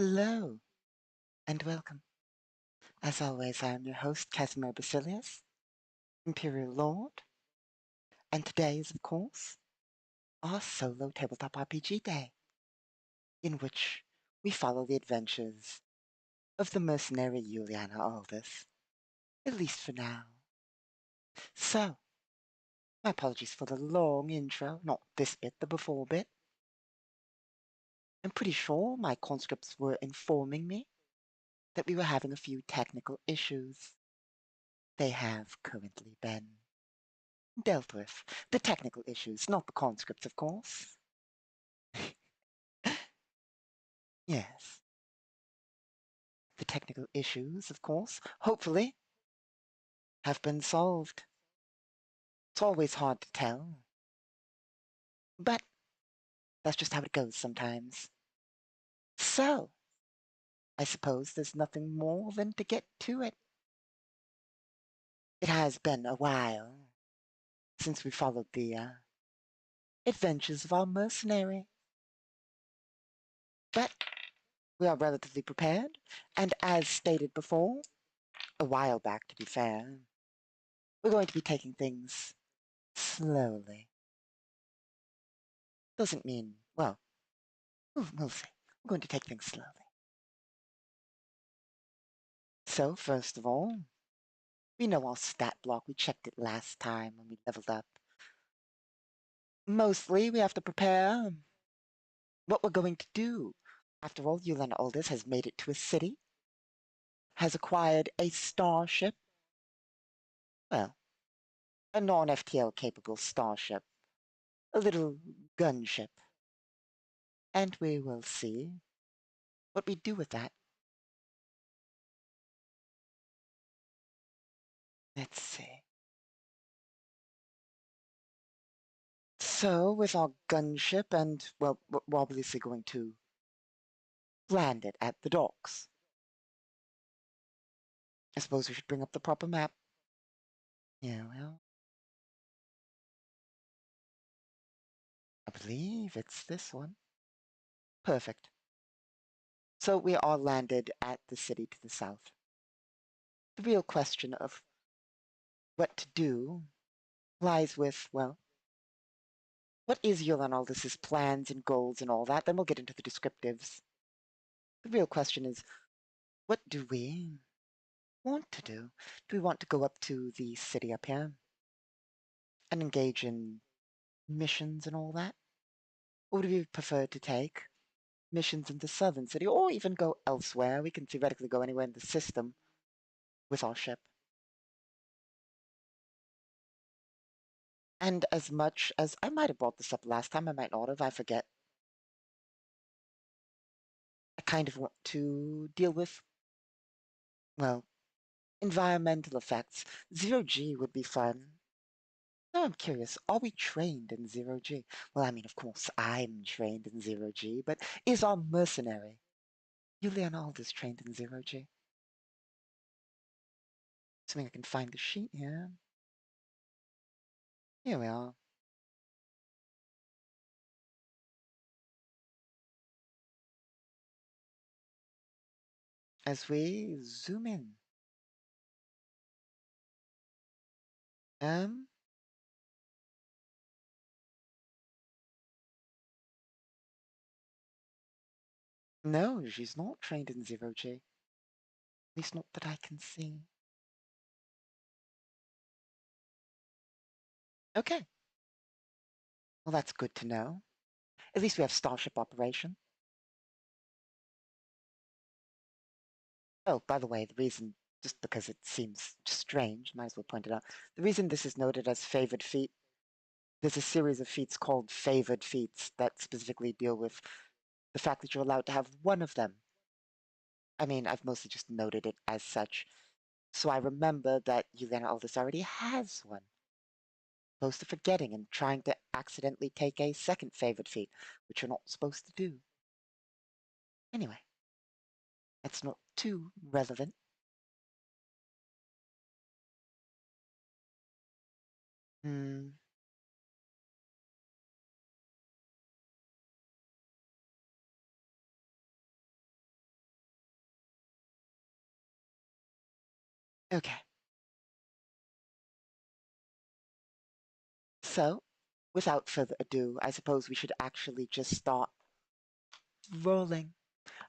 Hello and welcome. As always, I am your host, Casimir Basilius, Imperial Lord, and today is, of course, our solo tabletop RPG day, in which we follow the adventures of the mercenary Juliana Aldous, at least for now. So, my apologies for the long intro, not this bit, the before bit. I'm pretty sure my conscripts were informing me that we were having a few technical issues. They have currently been dealt with. The technical issues, not the conscripts, of course. Yes. The technical issues, of course, hopefully, have been solved. It's always hard to tell. But that's just how it goes sometimes. So, I suppose there's nothing more than to get to it. It has been a while since we followed the adventures of our mercenary, but we are relatively prepared, and as stated before, a while back to be fair, we're going to be taking things slowly. Doesn't mean, well, we'll see. We're going to take things slowly. So, first of all, we know our stat block. We checked it last time when we leveled up. Mostly, we have to prepare what we're going to do. After all, Yulen Aldous has made it to a city, has acquired a starship. Well, a non-FTL capable starship. A little gunship. And we will see what we do with that. Let's see. So, with our gunship and, well, we're obviously going to land it at the docks. I suppose we should bring up the proper map. Yeah, well, I believe it's this one. Perfect. So we are landed at the city to the south. The real question of what to do lies with, well, what is Yulan Aldous' plans and goals and all that? Then we'll get into the descriptives. The real question is, what do we want to do? Do we want to go up to the city up here and engage in missions and all that? Or would we prefer to take missions in the southern city or even go elsewhere? We can theoretically go anywhere in the system with our ship. And as much as I might have brought this up last time, I might not have, I forget. I kind of want to deal with, well, environmental effects. Zero G would be fun. Now I'm curious, are we trained in Zero G? Well, I mean, of course, I'm trained in Zero G, but is our mercenary, Julian Aldous, trained in Zero G? Assuming I can find the sheet here. Here we are. As we zoom in. Um, no, she's not trained in Zero G. At least not that I can see. Okay. Well, that's good to know. At least we have starship operation. Oh, by the way, the reason, just because it seems strange, might as well point it out. The reason this is noted as favored feat, there's a series of feats called favored feats that specifically deal with the fact that you're allowed to have one of them. I mean, I've mostly just noted it as such. So I remember that Yelena Aldous already has one. Opposed to forgetting and trying to accidentally take a second favored feat, which you're not supposed to do. Anyway, that's not too relevant. Hmm. Okay. So, without further ado, I suppose we should actually just start rolling.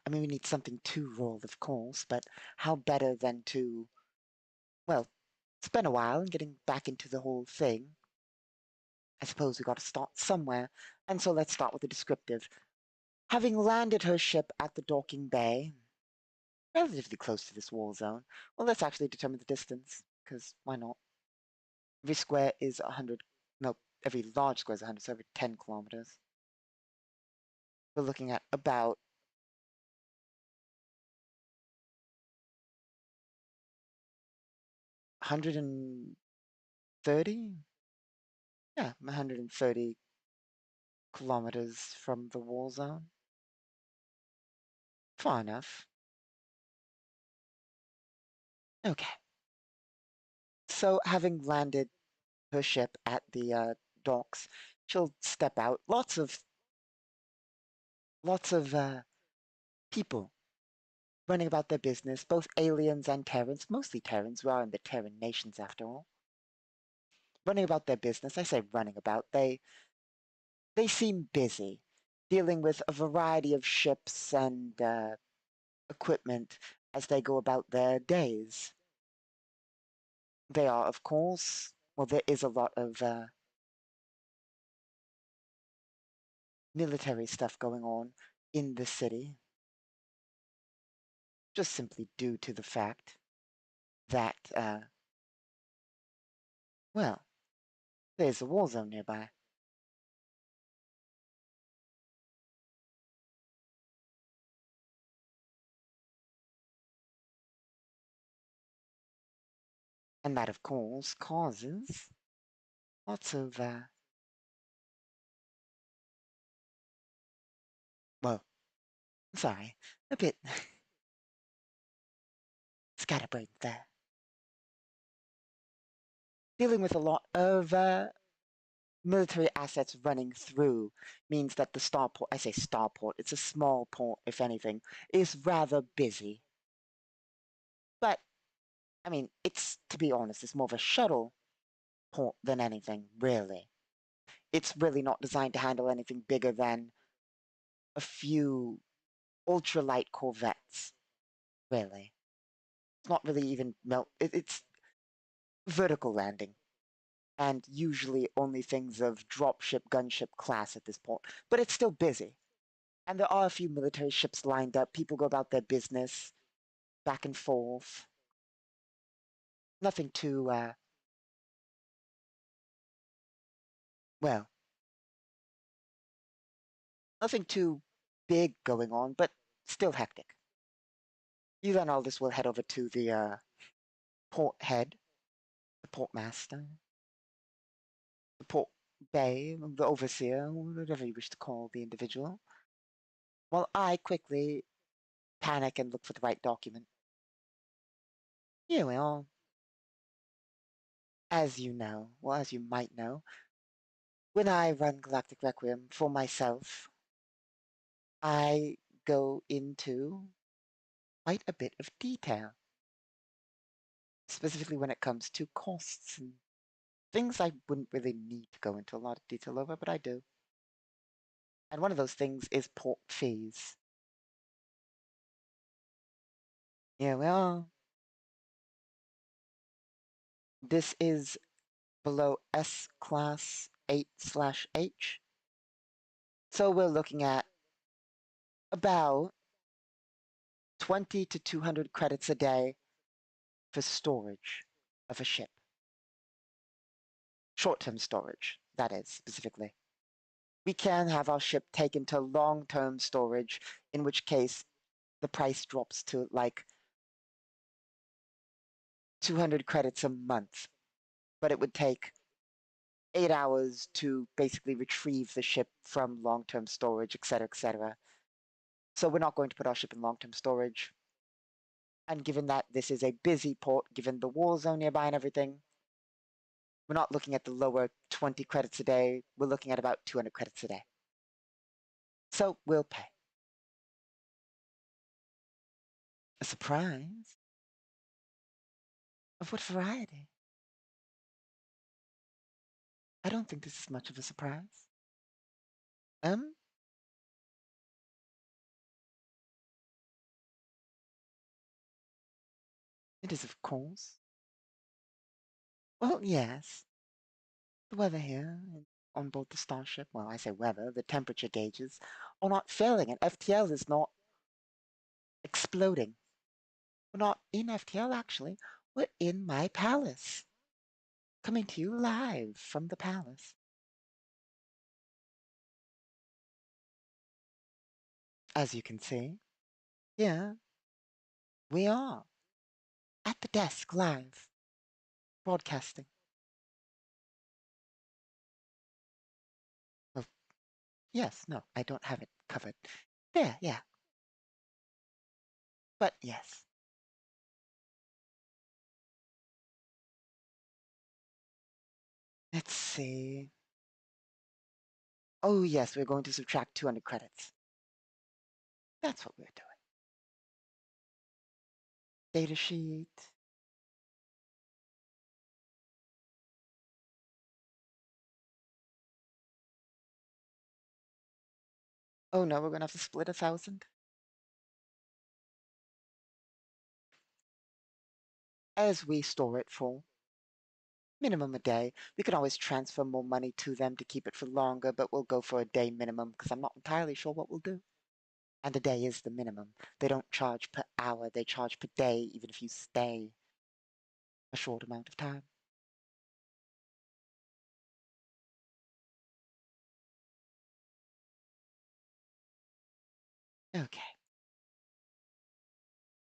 I mean, we need something to roll, of course, but how better than to, well, spend a while and getting back into the whole thing. I suppose we got to start somewhere, and so let's start with the descriptive. Having landed her ship at the docking bay, relatively close to this war zone, well, let's actually determine the distance, because why not? Every square is 100, no, every large square is 100, so every 10 kilometers. We're looking at about 130? Yeah, 130 kilometers from the war zone. Far enough. Okay. So, having landed her ship at the docks, she'll step out. Lots of people running about their business, both aliens and Terrans, mostly Terrans. We are in the Terran nations after all. Running about their business. I say running about. They seem busy, dealing with a variety of ships and equipment as they go about their days. They are, of course, well, there is a lot of military stuff going on in the city, just simply due to the fact that, well, there's a war zone nearby. And that, of course, causes lots of, well, sorry, a bit scatterbrained there. Dealing with a lot of military assets running through means that the starport, I say starport, it's a small port, if anything, is rather busy. But, I mean, to be honest, it's more of a shuttle port than anything, really. It's really not designed to handle anything bigger than a few ultralight corvettes, really. It's not really even it's vertical landing, and usually only things of dropship, gunship class at this point. But it's still busy. And there are a few military ships lined up. People go about their business, back and forth. Nothing too, well, nothing too big going on, but still hectic. You then all this will head over to the port head, the port master, the port bay, the overseer, whatever you wish to call the individual, while I quickly panic and look for the right document. Here we are. As you know, well, as you might know, when I run Galactic Requiem for myself, I go into quite a bit of detail, specifically when it comes to costs and things I wouldn't really need to go into a lot of detail over, but I do. And one of those things is port fees. Here we are. This is below S class 8/H. So we're looking at about 20 to 200 credits a day for storage of a ship. Short-term storage, that is, specifically. We can have our ship taken to long-term storage, in which case the price drops to like 200 credits a month, but it would take 8 hours to basically retrieve the ship from long-term storage, etc., etc. So we're not going to put our ship in long-term storage. And given that this is a busy port, given the war zone nearby and everything, we're not looking at the lower 20 credits a day. We're looking at about 200 credits a day. So we'll pay. A surprise? Of what variety? I don't think this is much of a surprise. Um, it is, of course. Well, yes. The weather here on board the starship, well, I say weather, the temperature gauges are not failing, and FTL is not exploding. We're not in FTL, actually. We're in my palace. Coming to you live from the palace. As you can see, yeah, we are at the desk live, broadcasting. Well, yes, no, I don't have it covered. There, yeah. But yes. see. Oh, yes, we're going to subtract 200 credits. That's what we're doing. Data sheet. Oh no, we're going to have to split 1,000. As we store it for minimum a day. We can always transfer more money to them to keep it for longer, but we'll go for a day minimum because I'm not entirely sure what we'll do. And a day is the minimum. They don't charge per hour, they charge per day, even if you stay a short amount of time. Okay,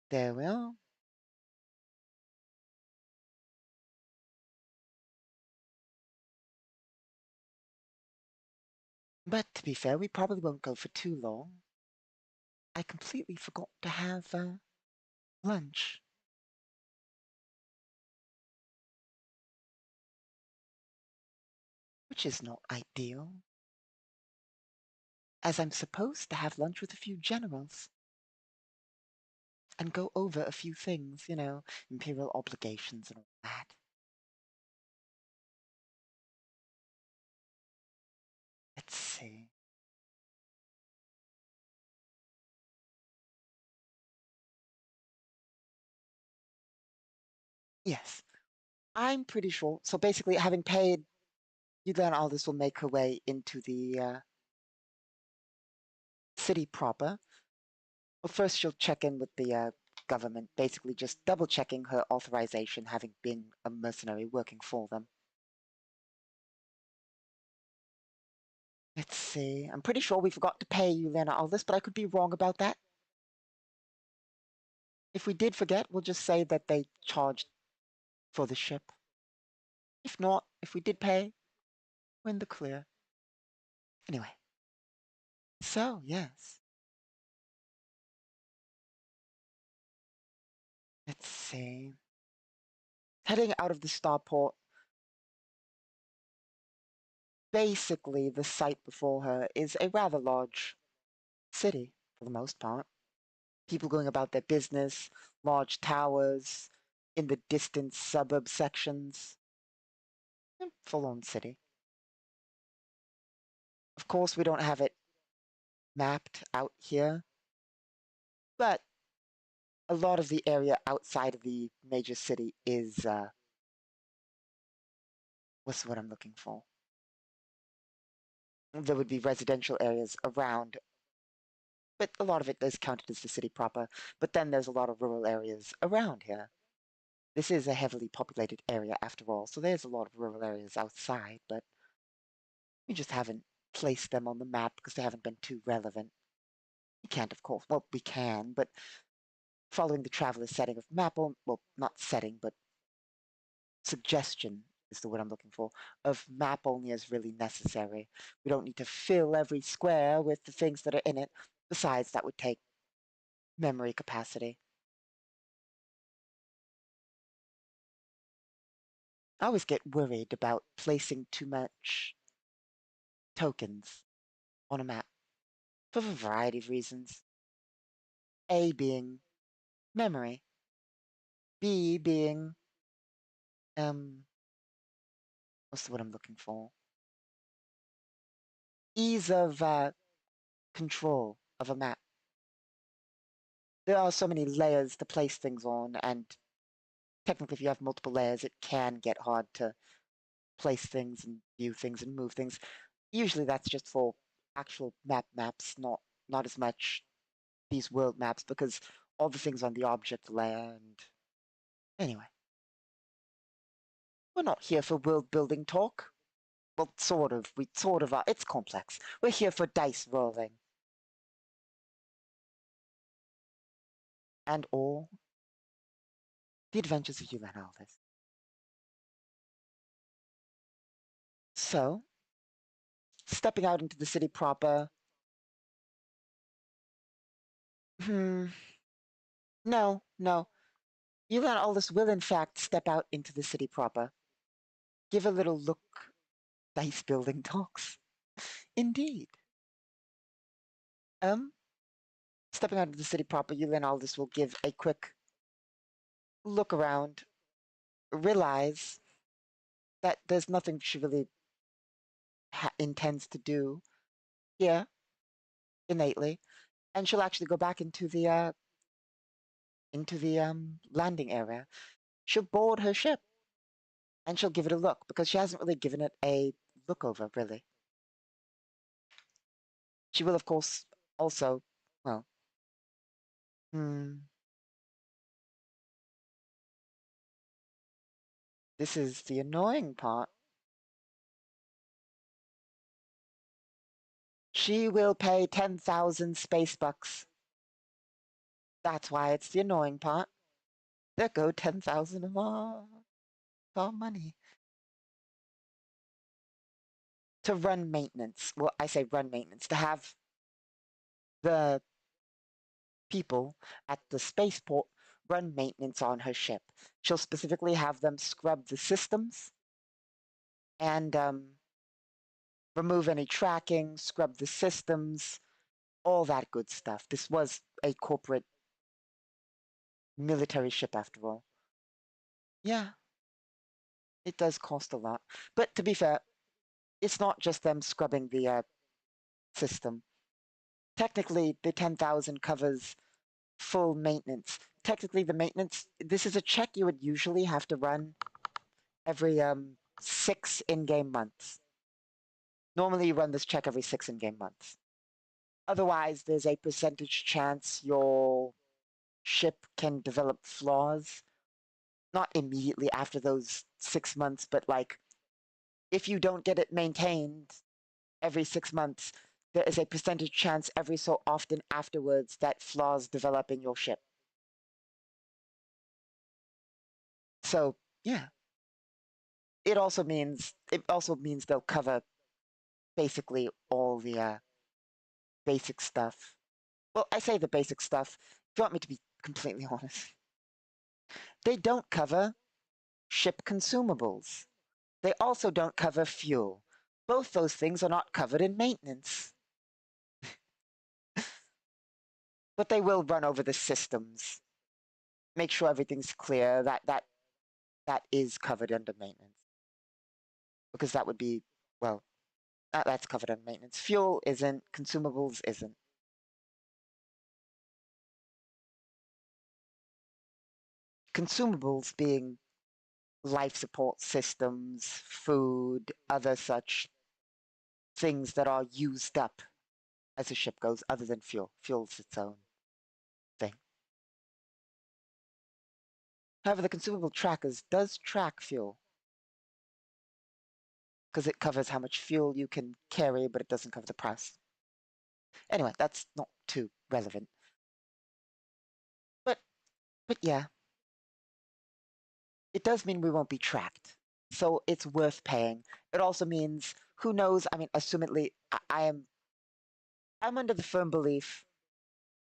there we are. But to be fair, we probably won't go for too long. I completely forgot to have lunch, which is not ideal, as I'm supposed to have lunch with a few generals and go over a few things, imperial obligations and all that. Let's see. Yes, I'm pretty sure. So basically, having paid, then all this will make her way into the city proper. Well, first she'll check in with the government, basically just double checking her authorization, having been a mercenary working for them. Let's see. I'm pretty sure we forgot to pay Yelena all this, but I could be wrong about that. If we did forget, we'll just say that they charged for the ship. If not, if we did pay, we're in the clear. Anyway, so yes. Let's see. Heading out of the starport, basically the sight before her is a rather large city, for the most part. People going about their business, large towers, in the distance suburb sections. Full-on city. Of course, we don't have it mapped out here, but a lot of the area outside of the major city is, what's the word I'm looking for? There would be residential areas around, but a lot of it is counted as the city proper. But then there's a lot of rural areas around here. This is a heavily populated area after all, so there's a lot of rural areas outside, but we just haven't placed them on the map because they haven't been too relevant. We can't, of course. Well, we can, but following the traveler's setting of map, well, not setting, but suggestion is the word I'm looking for, of map only as really necessary. We don't need to fill every square with the things that are in it. Besides, that would take memory capacity. I always get worried about placing too much tokens on a map for a variety of reasons. A being memory, B being what's the word I'm looking for? Ease of control of a map. There are so many layers to place things on, and technically, if you have multiple layers, it can get hard to place things and view things and move things. Usually, that's just for actual maps, not as much these world maps, because all the things on the object layer. And anyway, we're not here for world building talk. Well, sort of. We sort of are. It's complex. We're here for dice rolling. And all the adventures of Yulan Aldous. So, stepping out into the city proper. Hmm. No, no. Yulan Aldous will, in fact, step out into the city proper. Give a little look Base building talks. Indeed. Um, Stepping out of the city proper, you and Aldous will give a quick look around, realize that there's nothing she really intends to do here innately, and she'll actually go back into the landing area. She'll board her ship and she'll give it a look because she hasn't really given it a look over, really. She will, of course, also, well, hmm, this is the annoying part. She will pay 10,000 space bucks. That's why it's the annoying part. There go 10,000 of our money. To run maintenance. Well, I say run maintenance. To have the people at the spaceport run maintenance on her ship. She'll specifically have them scrub the systems and remove any tracking, scrub the systems, all that good stuff. This was a corporate military ship after all. Yeah, it does cost a lot. But to be fair, it's not just them scrubbing the system. Technically, the 10,000 covers full maintenance. Technically, the maintenance, this is a check you would usually have to run every 6 in-game months. Normally, you run this check every 6 in-game months. Otherwise, there's a percentage chance your ship can develop flaws. Not immediately after those 6 months, but like if you don't get it maintained every 6 months, there is a percentage chance every so often afterwards that flaws develop in your ship. So yeah, it also means they'll cover basically all the basic stuff. Well, I say the basic stuff. If you want me to be completely honest, they don't cover ship consumables. They also don't cover fuel. Both those things are not covered in maintenance. But they will run over the systems, make sure everything's clear. That is covered under maintenance because that would be well, that's covered under maintenance. Fuel isn't. Consumables isn't. Consumables being life support systems, food, other such things that are used up as a ship goes, other than fuel. Fuel's its own thing. However, the consumable trackers does track fuel because it covers how much fuel you can carry, but it doesn't cover the price. Anyway, that's not too relevant. But but yeah, it does mean we won't be tracked. So it's worth paying. It also means who knows, I mean, assumedly I'm under the firm belief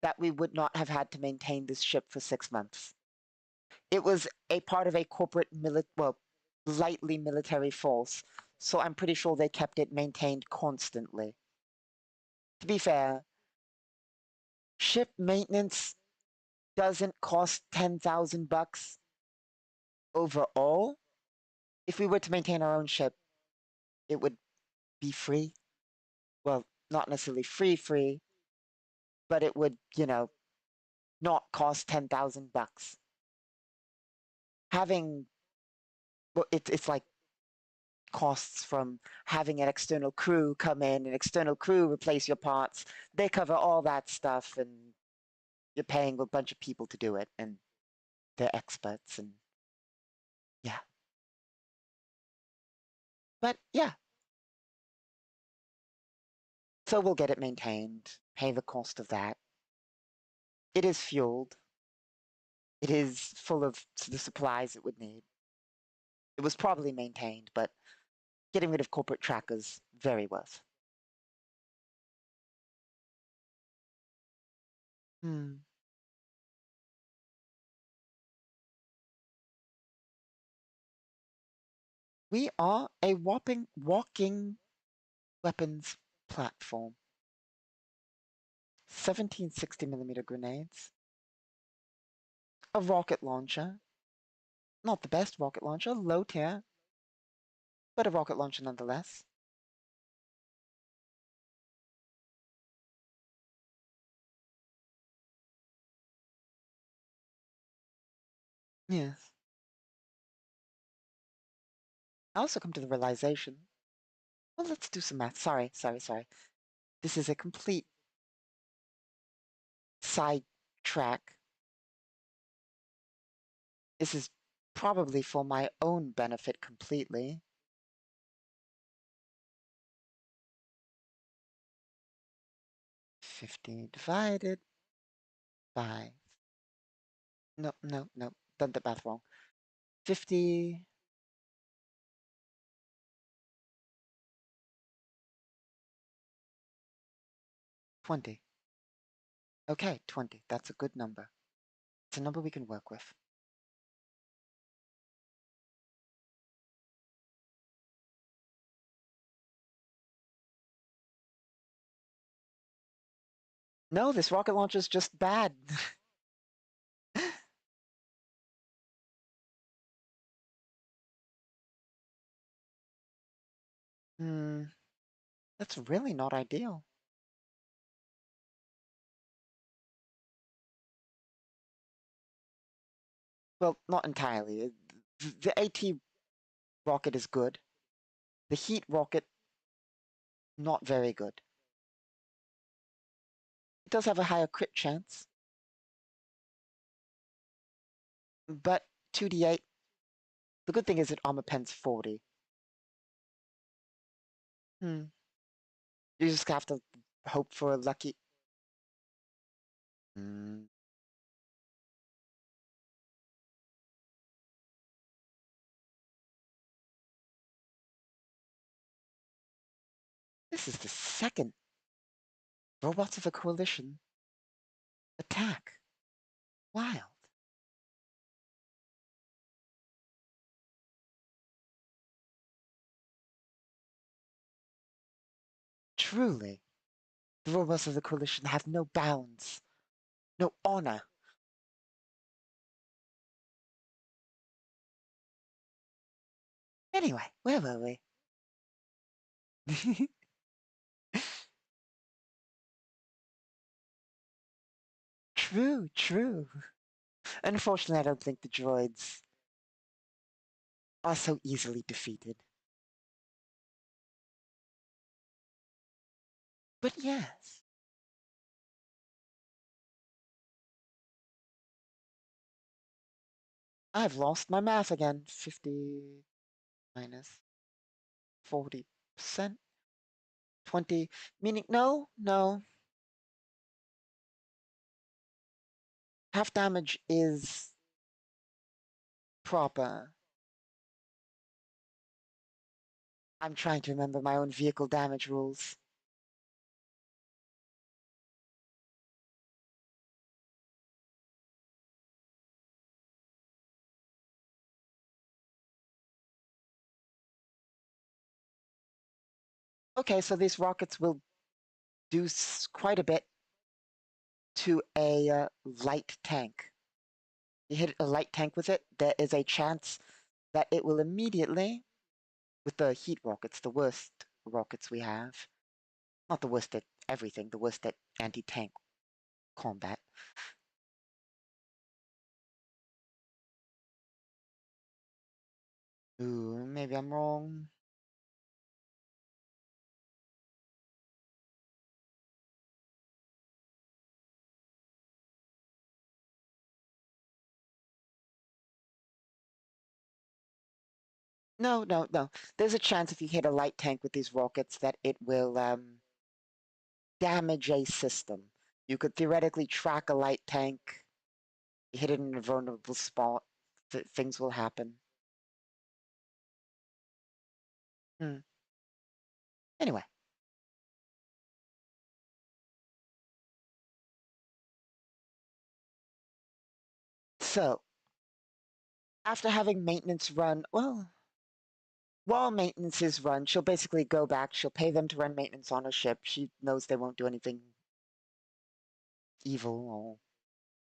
that we would not have had to maintain this ship for 6 months. It was a part of a corporate lightly military force, so I'm pretty sure they kept it maintained constantly. To be fair, ship maintenance doesn't cost 10,000 bucks overall. If we were to maintain our own ship, it would be free. Well, not necessarily free, but it would, not cost 10,000 bucks. Having well, it's like costs from having an external crew come in, an external crew replace your parts. They cover all that stuff, and you're paying a bunch of people to do it, and they're experts, and yeah. But yeah, so we'll get it maintained, pay the cost of that. It is fueled. It is full of the supplies it would need. It was probably maintained, but getting rid of corporate trackers, very worth. Hmm. We are a whopping walking weapons platform. 1760mm grenades, a rocket launcher, not the best rocket launcher, low tier, but a rocket launcher nonetheless. Yes. I also come to the realization, well, let's do some math. Sorry. This is a complete side track. This is probably for my own benefit completely. $50 divided by... No. Done the math wrong. 50... 20. Okay, 20. That's a good number. It's a number we can work with. No, this rocket launcher is just bad. Hmm, that's really not ideal. Well, not entirely. The AT rocket is good. The heat rocket, not very good. It does have a higher crit chance, but 2d8. The good thing is it armor pens 40. Hmm. You just have to hope for a lucky. Hmm. This is the second Robots of the Coalition attack. Wild. Truly, the robots of the Coalition have no bounds, no honor. Anyway, where were we? True. Unfortunately, I don't think the droids are so easily defeated. But yes. I've lost my math again. 50 minus 40%. 20, meaning, no. Half damage is proper. I'm trying to remember my own vehicle damage rules. Okay, so these rockets will do quite a bit to a light tank. You hit a light tank with it, there is a chance that it will immediately, with the heat rockets, the worst rockets we have, not the worst at everything, the worst at anti-tank combat. Ooh, maybe I'm wrong. No. There's a chance if you hit a light tank with these rockets that it will damage a system. You could theoretically track a light tank, hit it in a vulnerable spot, things will happen. Hmm. Anyway, so after having maintenance run, well, while maintenance is run, she'll basically go back. She'll pay them to run maintenance on her ship. She knows they won't do anything evil or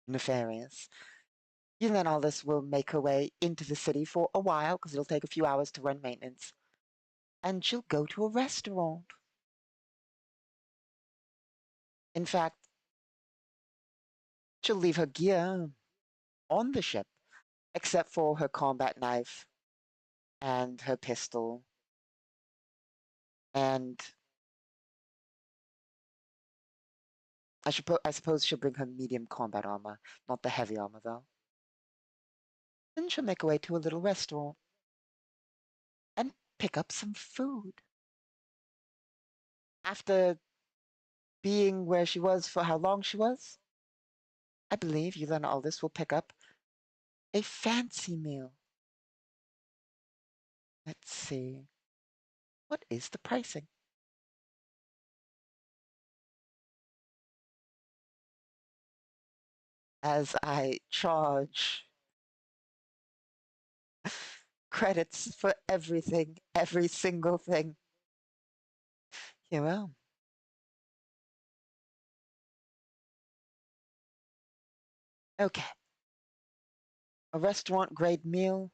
nefarious. You then all this will make her way into the city for a while because it'll take a few hours to run maintenance. And she'll go to a restaurant. In fact, she'll leave her gear on the ship, except for her combat knife and her pistol. And I suppose she'll bring her medium combat armor, not the heavy armor though. Then she'll make her way to a little restaurant and pick up some food. After being where she was for how long she was, I believe you then all this will pick up a fancy meal. Let's see. What is the pricing? As I charge credits for everything, every single thing. You will. Okay. A restaurant grade meal.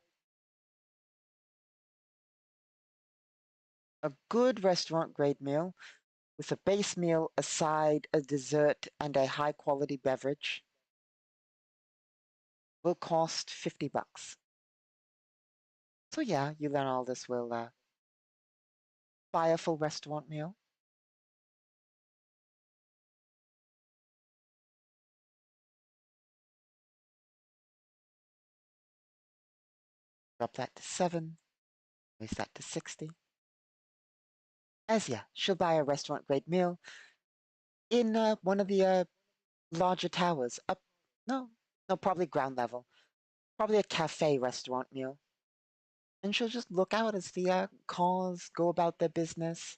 A good restaurant grade meal with a base meal, a side, a dessert, and a high quality beverage will cost $50. So yeah, you learn all this will buy a full restaurant meal. Drop that to 7. Raise that to 60. As yeah, she'll buy a restaurant grade meal in one of the larger towers. Up, no, no, probably ground level. Probably a cafe restaurant meal. And she'll just look out as the cars go about their business.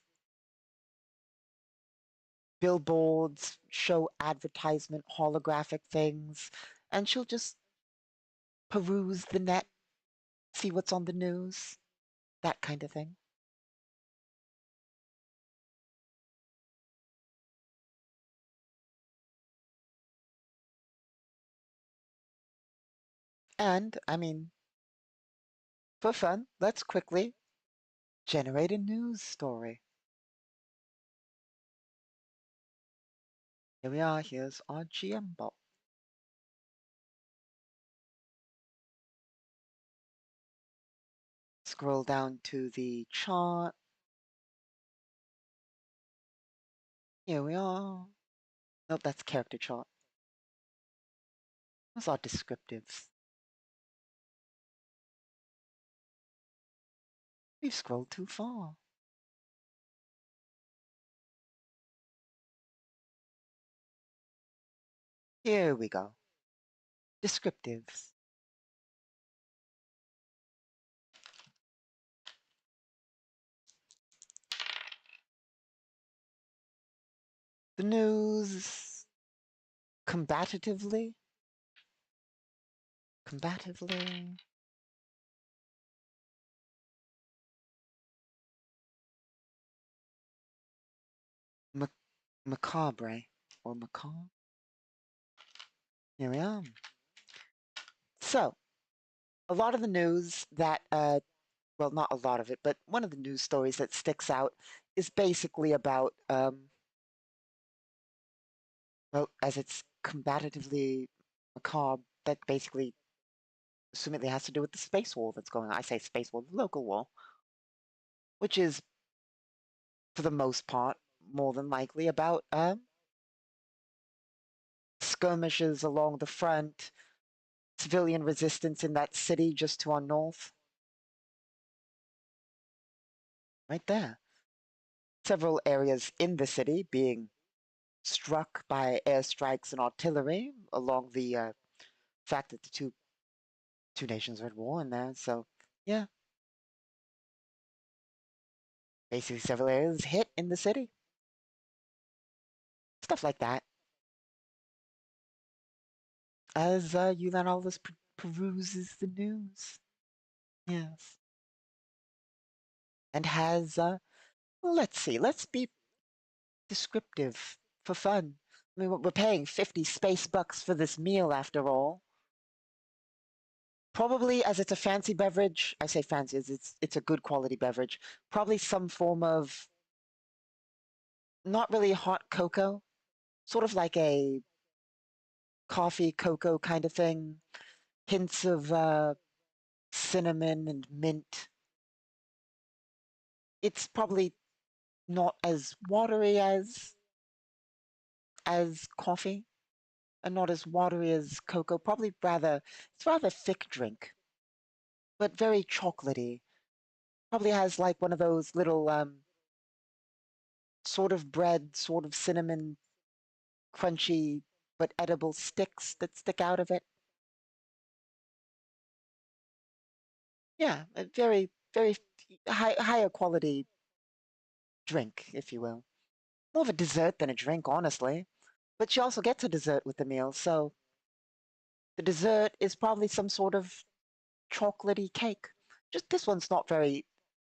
Billboards show advertisement, holographic things, and she'll just peruse the net, see what's on the news, that kind of thing. And, I mean, for fun, let's quickly generate a news story. Here we are, here's our GM bot. Scroll down to the chart. Here we are. Nope, that's character chart. Those are descriptives. We've scrolled too far. Here we go. Descriptives. The news combatively. Combatively. Macabre. Or macabre. Here we are. So, a lot of the news that, well, not a lot of it, but one of the news stories that sticks out is basically about, well, as it's combatively macabre, that basically assumedly has to do with the space war that's going on. I say space war, the local war, which is, for the most part, more than likely about skirmishes along the front, civilian resistance in that city just to our north. Right there. Several areas in the city being struck by airstrikes and artillery along the fact that the two nations are at war in there. So, yeah. Basically, several areas hit in the city. Stuff like that. As you then all this peruses the news. Yes. and has, let's see, let's be descriptive for fun. I mean, we're paying 50 space bucks for this meal after all. Probably as it's a fancy beverage, I say fancy as it's a good quality beverage. Probably some form of not really hot cocoa, sort of like a coffee cocoa kind of thing. Hints of cinnamon and mint. It's probably not as watery as coffee and not as watery as cocoa. Probably rather it's rather thick drink, but very chocolatey. Probably has like one of those little sort of bread, sort of cinnamon, crunchy but edible sticks that stick out of it. Yeah, a very higher quality drink, if you will. More of a dessert than a drink, honestly. But she also gets a dessert with the meal, so the dessert is probably some sort of chocolatey cake. Just this one's not very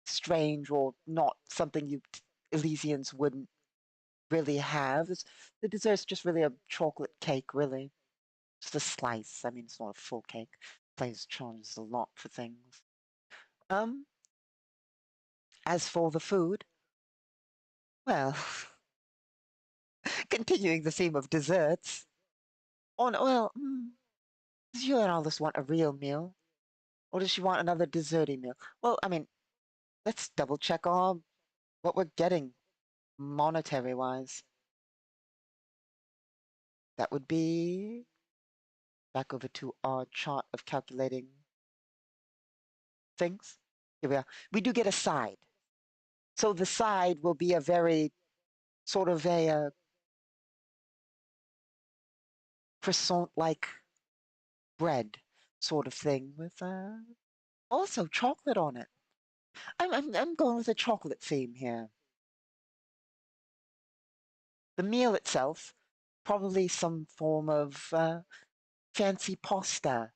strange or not something you Elysians wouldn't really have. The dessert's just really a chocolate cake, really. Just a slice. I mean, it's not a full cake. Place charges a lot for things. Um, as for the food, well, continuing the theme of desserts. On well, does you and Alice want a real meal, or does she want another desserty meal? Well, I mean, let's double check on what we're getting monetary wise. That would be back over to our chart of calculating things. Here we are. We do get a side. So the side will be a very sort of a croissant-like bread sort of thing with also chocolate on it. I'm going with a chocolate theme here. The meal itself, probably some form of fancy pasta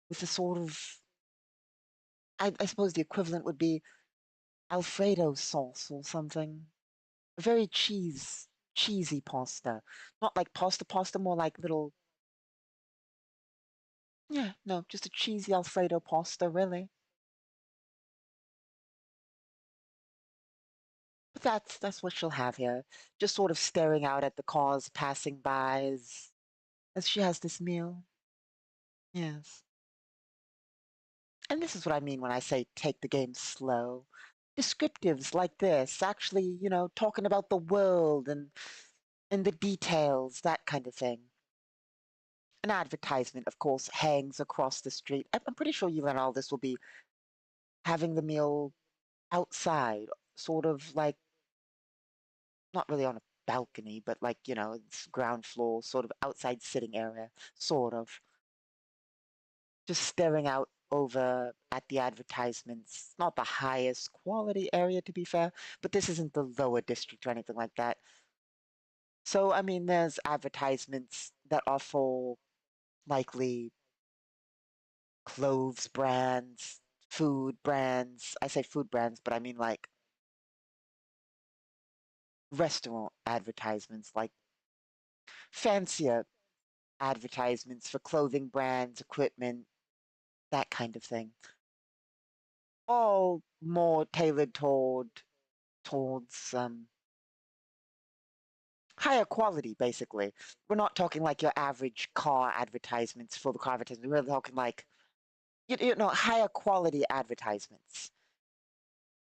with a sort of, I suppose the equivalent would be Alfredo sauce or something. A very cheesy pasta. Not like pasta, more like little, yeah, no, just a cheesy Alfredo pasta, really. But that's what she'll have here. Just sort of staring out at the cars passing by as she has this meal. Yes. And this is what I mean when I say take the game slow. Descriptives like this, actually, talking about the world and the details, that kind of thing. An advertisement, of course, hangs across the street. I'm pretty sure you and all this will be having the meal outside, sort of like not really on a balcony, but like, it's ground floor, sort of outside sitting area, sort of. Just staring out over at the advertisements. Not the highest quality area, to be fair, but this isn't the lower district or anything like that. So, I mean, there's advertisements that are for likely clothes brands, food brands. I say food brands, but I mean like restaurant advertisements, like fancier advertisements for clothing brands, equipment, that kind of thing. All more tailored towards higher quality, basically. We're not talking like your average car advertisements for the car advertisements. We're talking like higher quality advertisements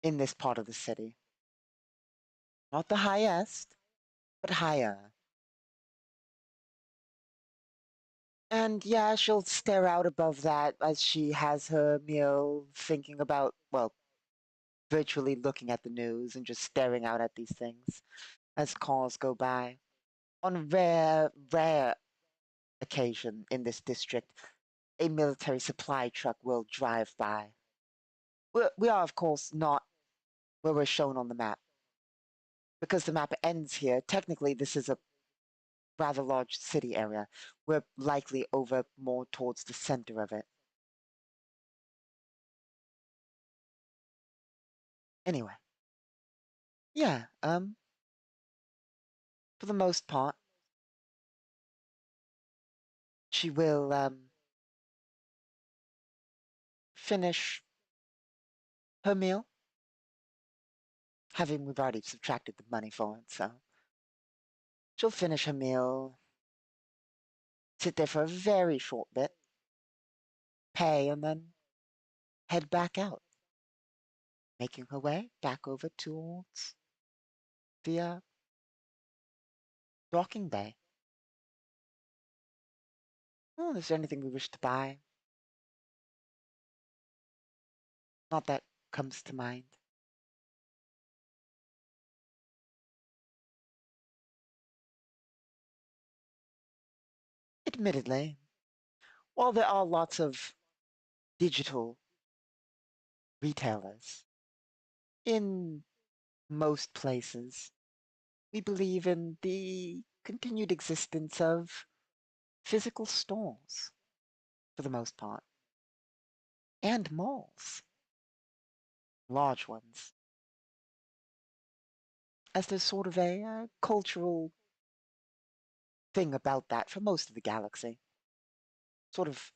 in this part of the city. Not the highest, but higher. And yeah, she'll stare out above that as she has her meal, thinking about, well, virtually looking at the news and just staring out at these things as cars go by. On rare occasion in this district, a military supply truck will drive by. We are, of course, not where we're shown on the map. Because the map ends here, technically this is a rather large city area. We're likely over more towards the center of it. Anyway, yeah, for the most part, she will finish her meal, having we've already subtracted the money for it, so she'll finish her meal, sit there for a very short bit, pay, and then head back out, making her way back over towards the docking bay. Oh, is there anything we wish to buy? Not that comes to mind. Admittedly, while there are lots of digital retailers in most places, we believe in the continued existence of physical stores for the most part, and malls, large ones, as there's sort of a cultural thing about that for most of the galaxy. Sort of,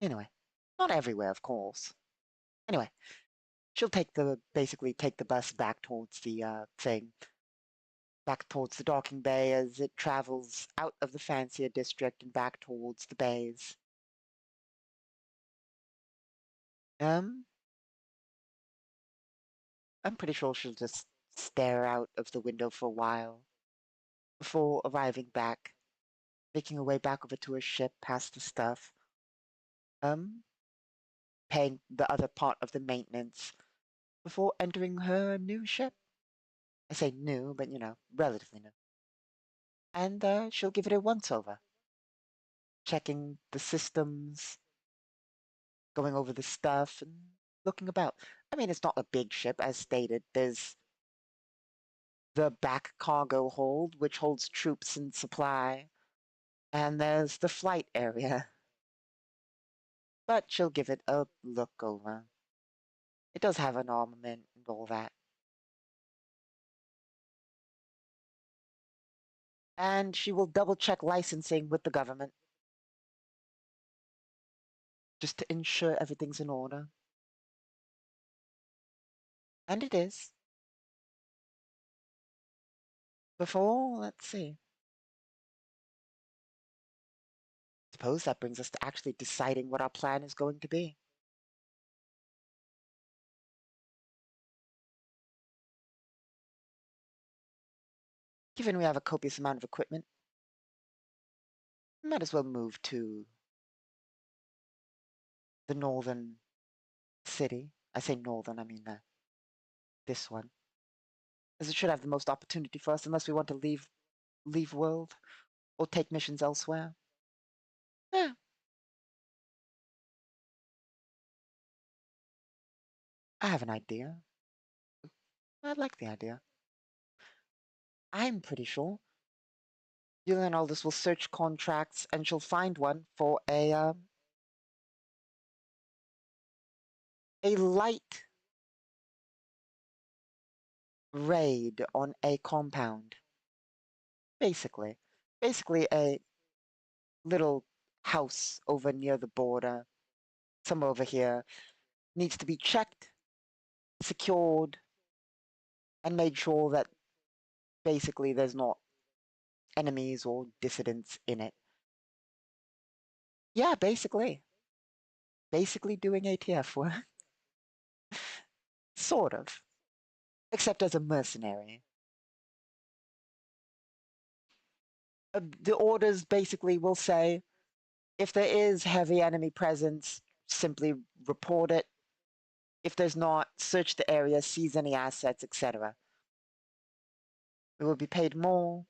anyway, not everywhere, of course. Anyway, she'll basically take the bus back towards the thing, back towards the docking bay as it travels out of the fancier district and back towards the bays. Um, I'm pretty sure she'll just stare out of the window for a while before arriving back, making her way back over to her ship past the stuff, um, paying the other part of the maintenance before entering her new ship. I say new, but relatively new. And she'll give it a once over, checking the systems, going over the stuff, and looking about. I mean, it's not a big ship, as stated. There's the back cargo hold, which holds troops and supply, and there's the flight area. But she'll give it a look over. It does have an armament and all that. And she will double check licensing with the government just to ensure everything's in order. And it is. Before, let's see. Suppose that brings us to actually deciding what our plan is going to be. Given we have a copious amount of equipment, we might as well move to the northern city. I say northern, I mean this one. As it should have the most opportunity for us unless we want to leave world or take missions elsewhere. Yeah, I have an idea. I like the idea. I'm pretty sure Julia and Aldous will search contracts and she'll find one for a light raid on a compound. Basically. Basically a little house over near the border, somewhere over here, needs to be checked, secured, and made sure that basically there's not enemies or dissidents in it. Yeah, basically. Basically doing ATF work. Sort of. Except as a mercenary. The orders basically will say if there is heavy enemy presence, simply report it. If there's not, search the area, seize any assets, etc. We will be paid more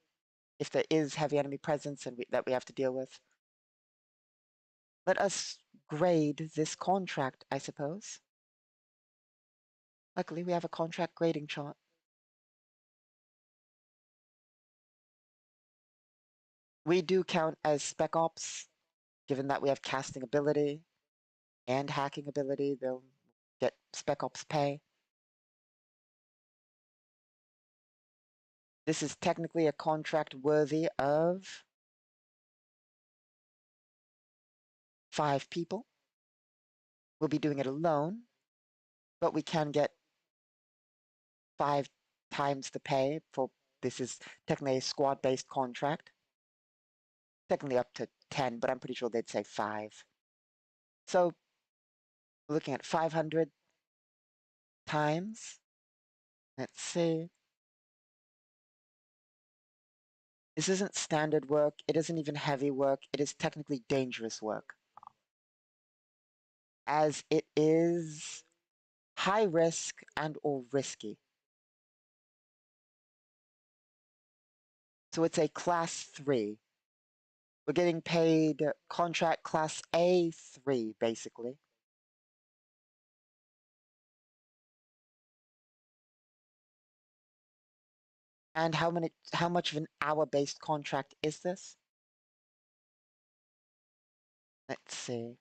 if there is heavy enemy presence and that we have to deal with. Let us grade this contract, I suppose. Luckily, we have a contract grading chart. We do count as spec ops, given that we have casting ability and hacking ability. They'll get spec ops pay. This is technically a contract worthy of 5 people. We'll be doing it alone, but we can get 5 times the pay for this is technically a squad-based contract. Technically up to 10, but I'm pretty sure they'd say 5. So we're looking at 500 times. Let's see. This isn't standard work. It isn't even heavy work. It is technically dangerous work, as it is high risk and or risky. So it's a class 3. We're getting paid contract class A3, basically. And how much of an hour-based contract is this? Let's see.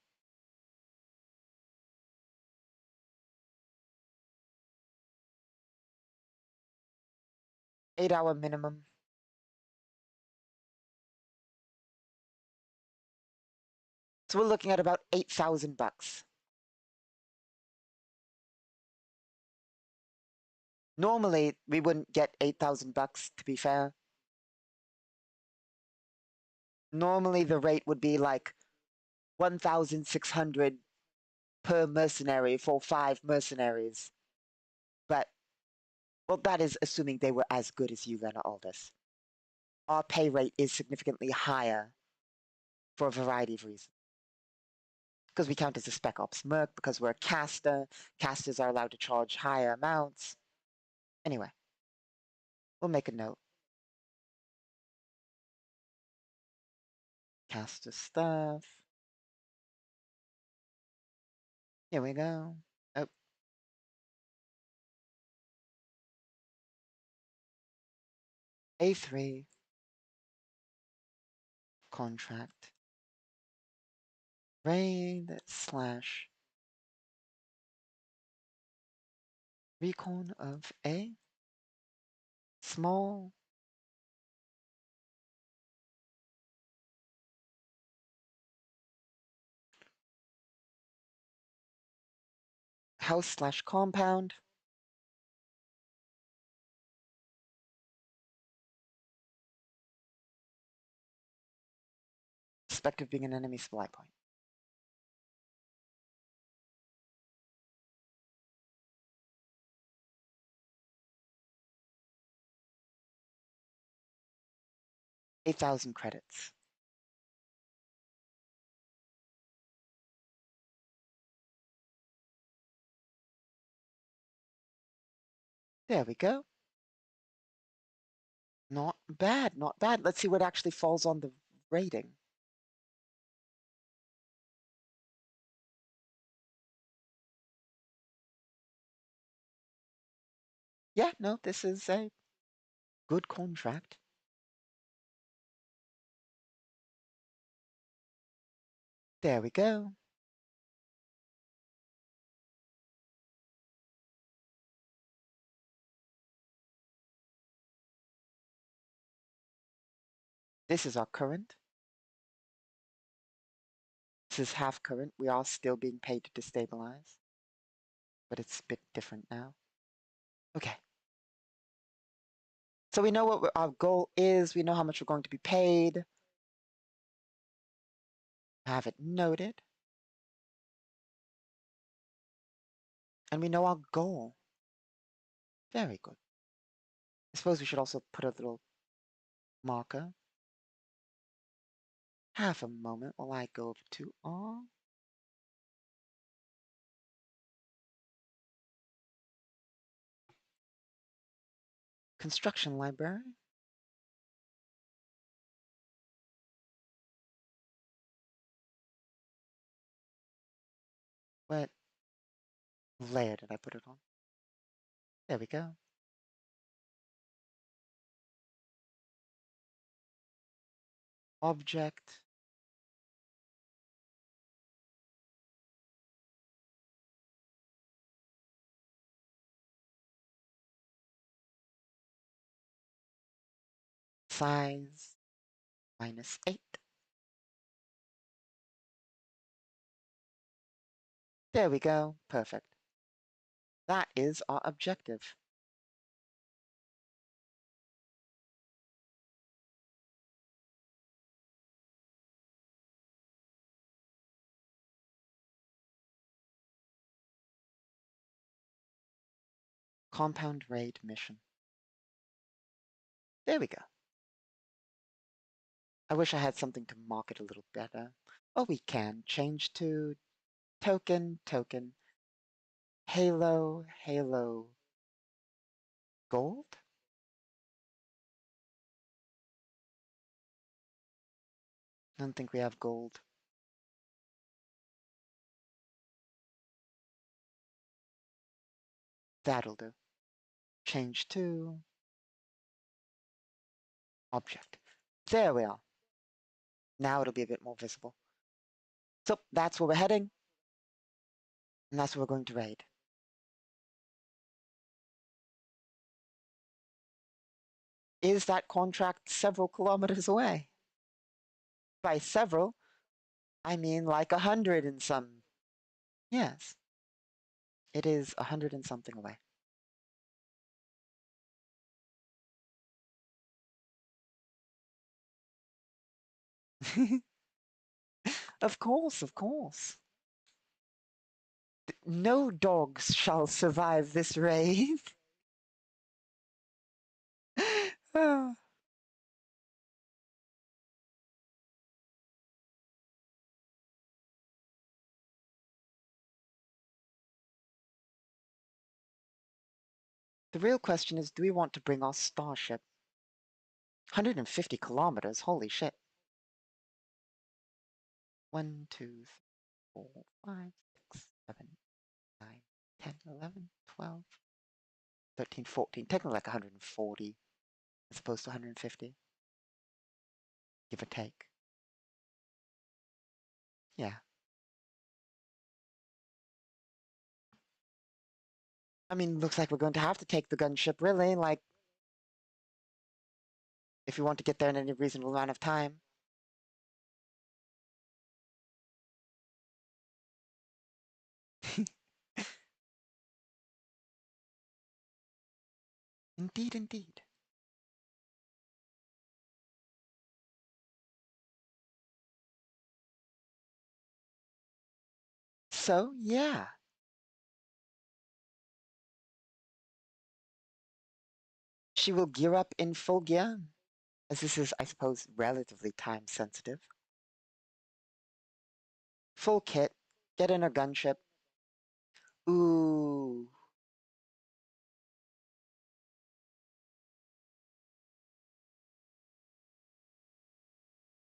8-hour minimum. So we're looking at about $8,000. Normally, we wouldn't get $8,000, to be fair. Normally, the rate would be like 1,600 per mercenary for 5 mercenaries. But, well, that is assuming they were as good as you, Lena Aldous. Our pay rate is significantly higher for a variety of reasons. Because we count as a Spec Ops merc, because we're a caster. Casters are allowed to charge higher amounts. Anyway, we'll make a note. Caster stuff. Here we go. Oh. A3 contract. Raid slash recon of a small house slash compound. Suspect of being an enemy supply point. $8,000 credits. There we go. Not bad, not bad. Let's see what actually falls on the rating. Yeah, no, this is a good contract. There we go. This is our current. This is half current. We are still being paid to destabilize, but it's a bit different now. Okay. So we know what our goal is. We know how much we're going to be paid. Have it noted. And we know our goal. Very good. I suppose we should also put a little marker. Half a moment while I go over to our construction library. What layer did I put it on? There we go. Object. size -8. There we go. Perfect. That is our objective. Compound raid mission. There we go. I wish I had something to mark it a little better. Oh, we can. Change to token, token, halo, halo, gold? I don't think we have gold. That'll do. Change to object. There we are. Now it'll be a bit more visible. So that's where we're heading. And that's where we're going to raid. Is that contract several kilometers away? By several, I mean like 100 and some. Yes, it is 100 and something away. Of course, of course. No dogs shall survive this raid. Ah. The real question is, do we want to bring our starship? 150 kilometers, holy shit. 1, 2, 3, 4, 5, 6, 7, 9, 10, 11, 12, 13, 14. Technically like 140 as opposed to 150. Give or take. Yeah. I mean, looks like we're going to have to take the gunship, really. Like, if we want to get there in any reasonable amount of time. Indeed, indeed. So, yeah. She will gear up in full gear, as this is, I suppose, relatively time sensitive. Full kit, get in her gunship. Ooh.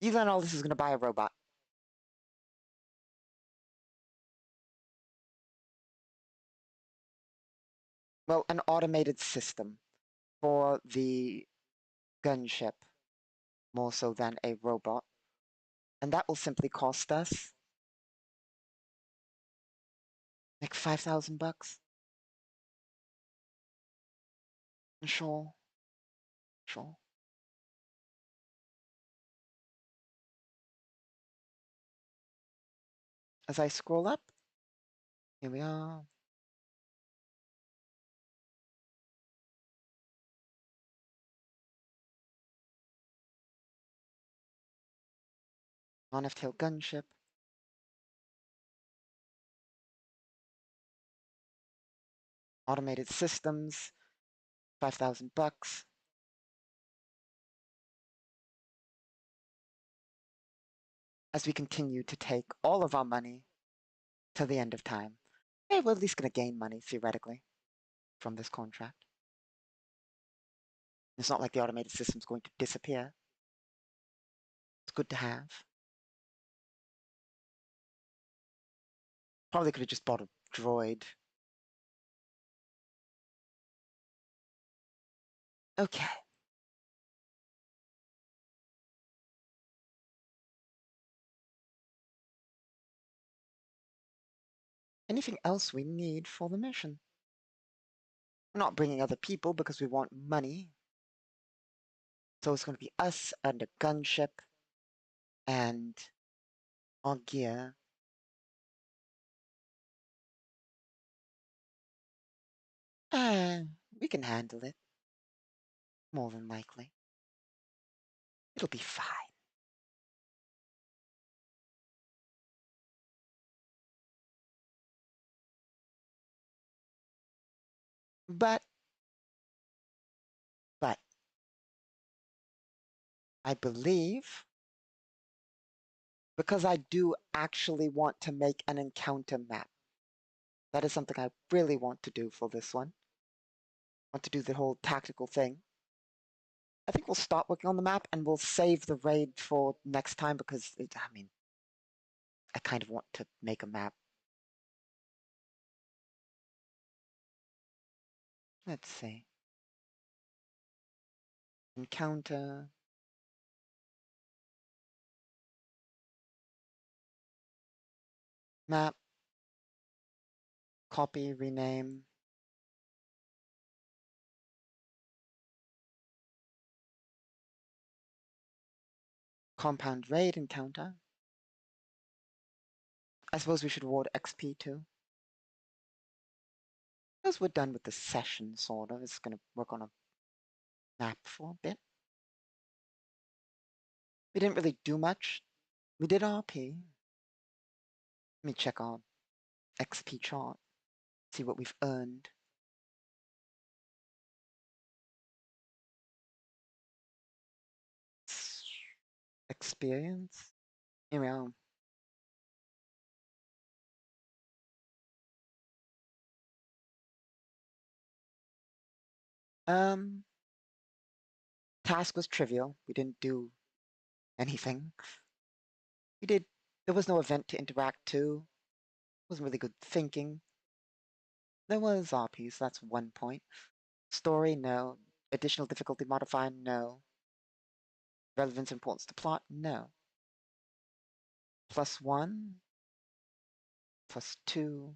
Elon all this is going to buy a robot. Well, an automated system for the gunship, more so than a robot. And that will simply cost us like 5,000 bucks. Sure, sure. As I scroll up, here we are. On-F-tail gunship. Automated systems, 5,000 bucks. As we continue to take all of our money till the end of time. Hey, we're at least going to gain money, theoretically, from this contract. It's not like the automated system's going to disappear. It's good to have. Probably could have just bought a droid. Okay. Anything else we need for the mission? We're not bringing other people because we want money. So it's going to be us and a gunship and our gear. We can handle it, more than likely. It'll be fine. But, but, I believe, because I do actually want to make an encounter map. That is something I really want to do for this one. I want to do the whole tactical thing. I think we'll start working on the map and we'll save the raid for next time because, I mean, I kind of want to make a map. Let's see. Encounter. Map. Copy, rename. Compound raid encounter. I suppose we should award XP too. Because we're done with the session, sort of. It's going to work on a map for a bit. We didn't really do much. We did RP. Let me check our XP chart. See what we've earned. Experience. Here we are. Task was trivial. We didn't do anything. We did. There was no event to interact to. Wasn't really good thinking. There was RP, so that's 1 point. Story, no. Additional difficulty modifier, no. Relevance, importance to plot, no. +1, +2,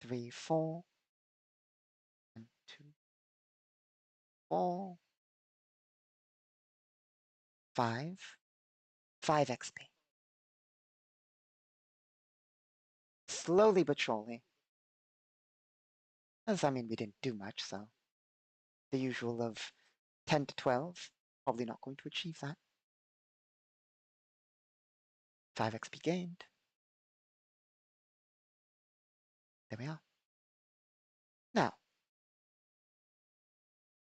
3, 4, 1, 2, 4, 5, 5 XP. Slowly but surely. As I mean, we didn't do much, so the usual of 10 to 12. Probably not going to achieve that. 5 XP gained. There we are. Now,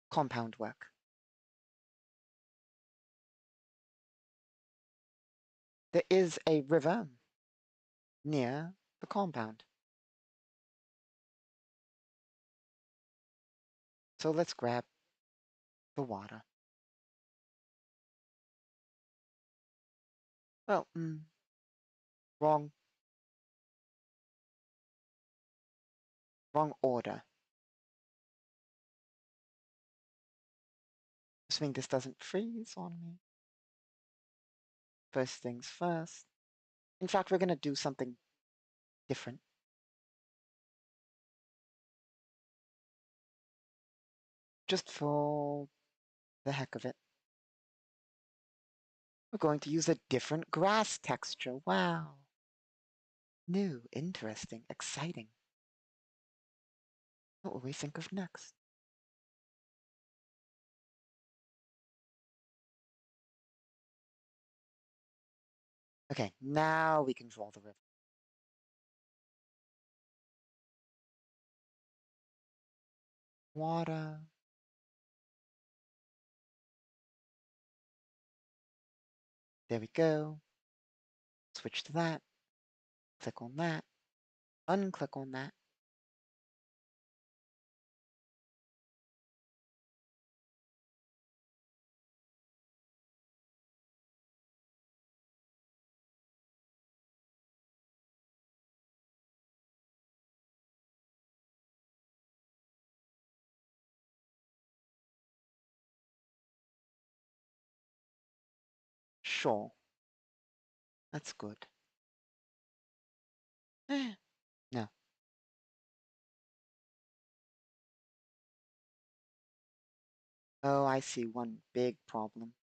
compound work. There is a river near the compound. So let's grab the water. Well, wrong. Wrong order. Assuming this doesn't freeze on me. First things first. In fact, we're going to do something different. Just for the heck of it. We're going to use a different grass texture. Wow. New, interesting, exciting. What will we think of next? Okay, now we can draw the river. Water. There we go. Switch to that. Click on that. Unclick on that. Sure. That's good. No. Oh, I see one big problem.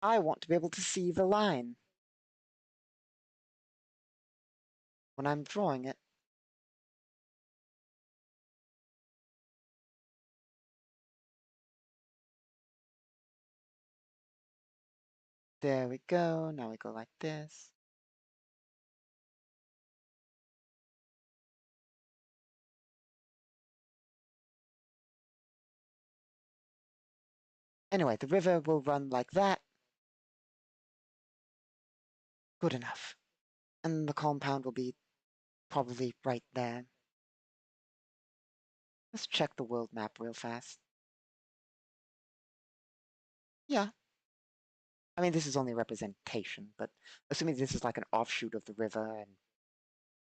I want to be able to see the line when I'm drawing it. There we go. Now we go like this. Anyway, the river will run like that. Good enough. And the compound will be probably right there. Let's check the world map real fast. Yeah. I mean, this is only a representation, but assuming this is like an offshoot of the river and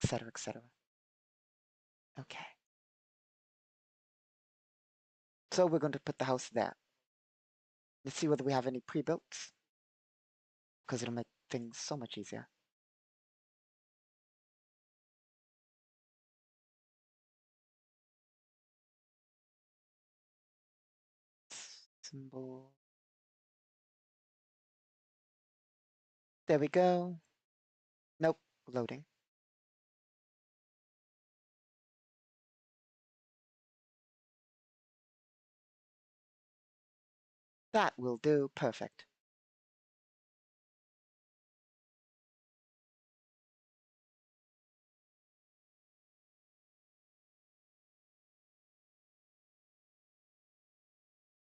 etc., etc. Okay. So we're going to put the house there. Let's see whether we have any pre-builts, because it'll make things so much easier. Symbol. There we go. Nope, loading. That will do. Perfect.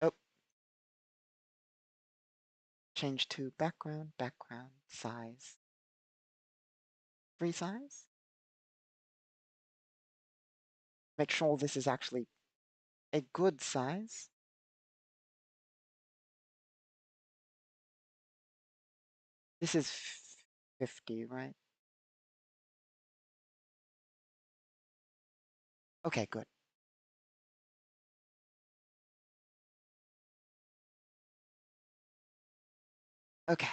Oh, change to background, background, size. Free size? Make sure this is actually a good size. This is 50, right? Okay, good. Okay,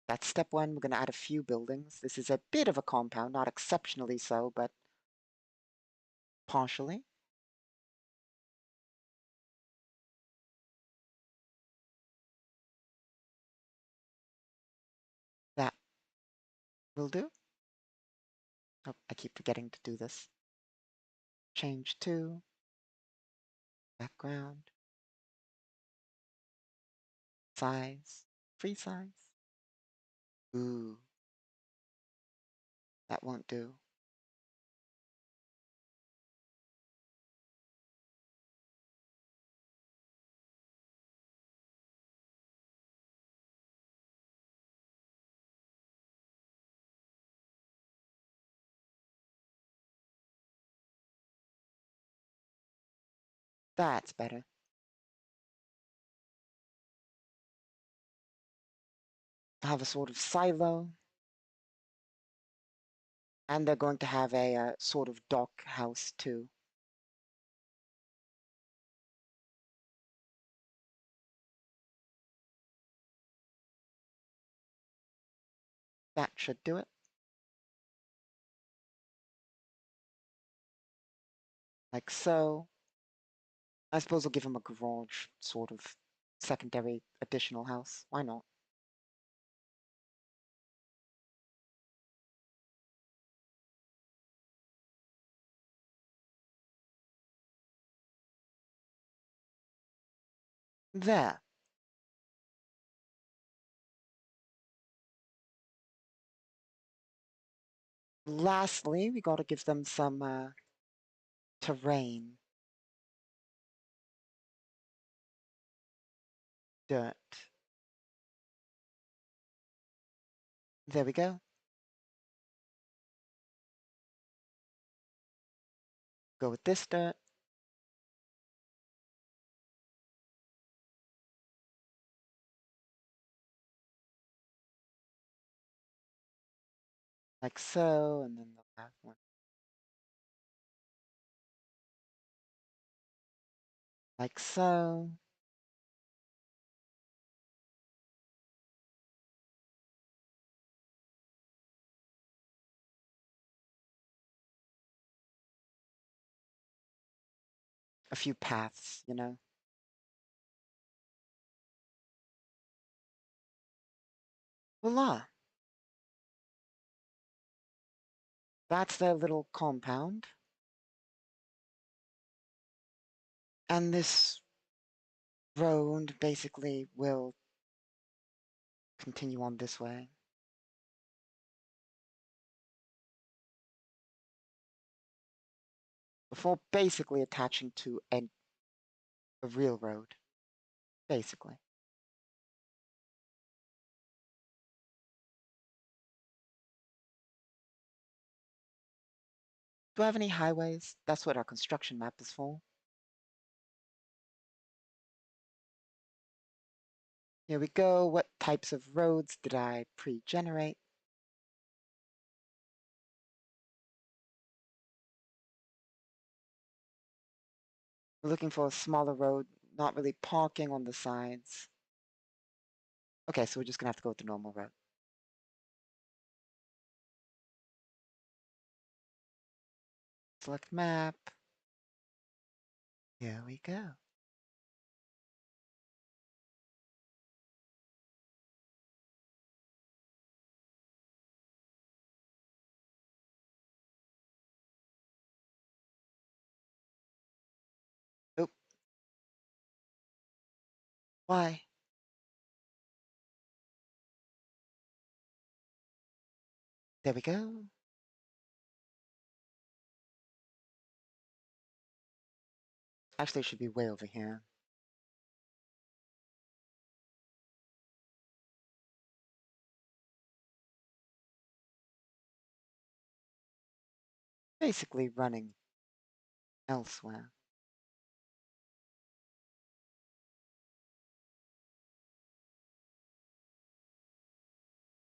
that's step one. We're going to add a few buildings. This is a bit of a compound, not exceptionally so, but partially. That will do. Oh, I keep forgetting to do this. Change to background, size, free size. Ooh, that won't do. That's better. I have a sort of silo, and they're going to have a sort of dock house too. That should do it. Like so. I suppose I'll give him a garage, sort of secondary additional house. Why not? There. Lastly, we gotta give them some terrain. Dirt. There we go. Go with this dirt. Like so, and then they'll have one. Like so. a few paths, you know. Voila! That's their little compound. And this road basically will continue on this way. Before basically attaching to a real road. Basically. Do I have any highways? That's what our construction map is for. Here we go. What types of roads did I pre-generate? We're looking for a smaller road, not really parking on the sides. Okay, so we're just gonna have to go with the normal road. Select map. Here we go. Oh, why? There we go. Actually, it should be way over here. Basically running elsewhere.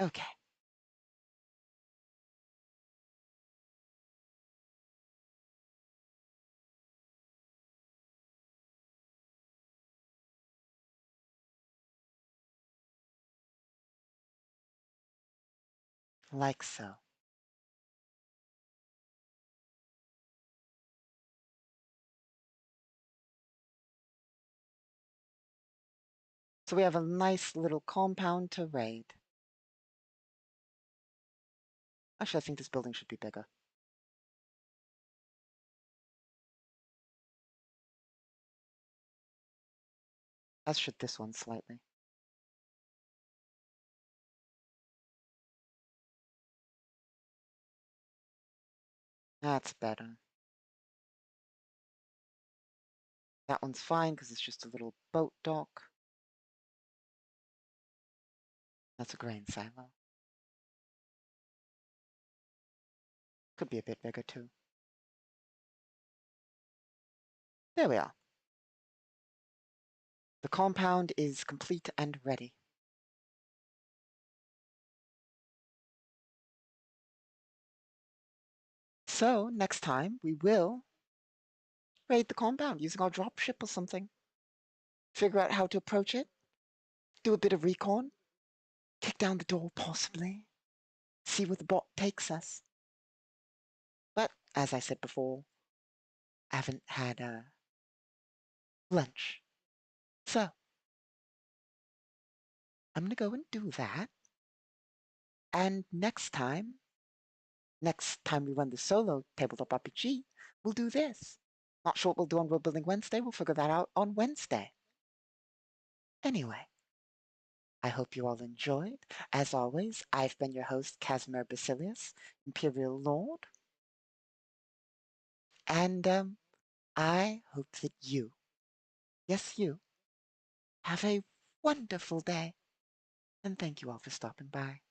Okay. Like so. So we have a nice little compound to raid. Actually, I think this building should be bigger. As should this one slightly. That's better. That one's fine because it's just a little boat dock. That's a grain silo. Could be a bit bigger too. There we are. The compound is complete and ready. So next time we will raid the compound using our dropship or something. Figure out how to approach it. Do a bit of recon. Kick down the door possibly. See where the bot takes us. But as I said before, I haven't had lunch. So I'm gonna go and do that. And next time we run the solo tabletop RPG, we'll do this. Not sure what we'll do on World Building Wednesday. We'll figure that out on Wednesday. Anyway, I hope you all enjoyed. As always, I've been your host, Casimir Basilius, Imperial Lord. And I hope that you, yes, you, have a wonderful day. And thank you all for stopping by.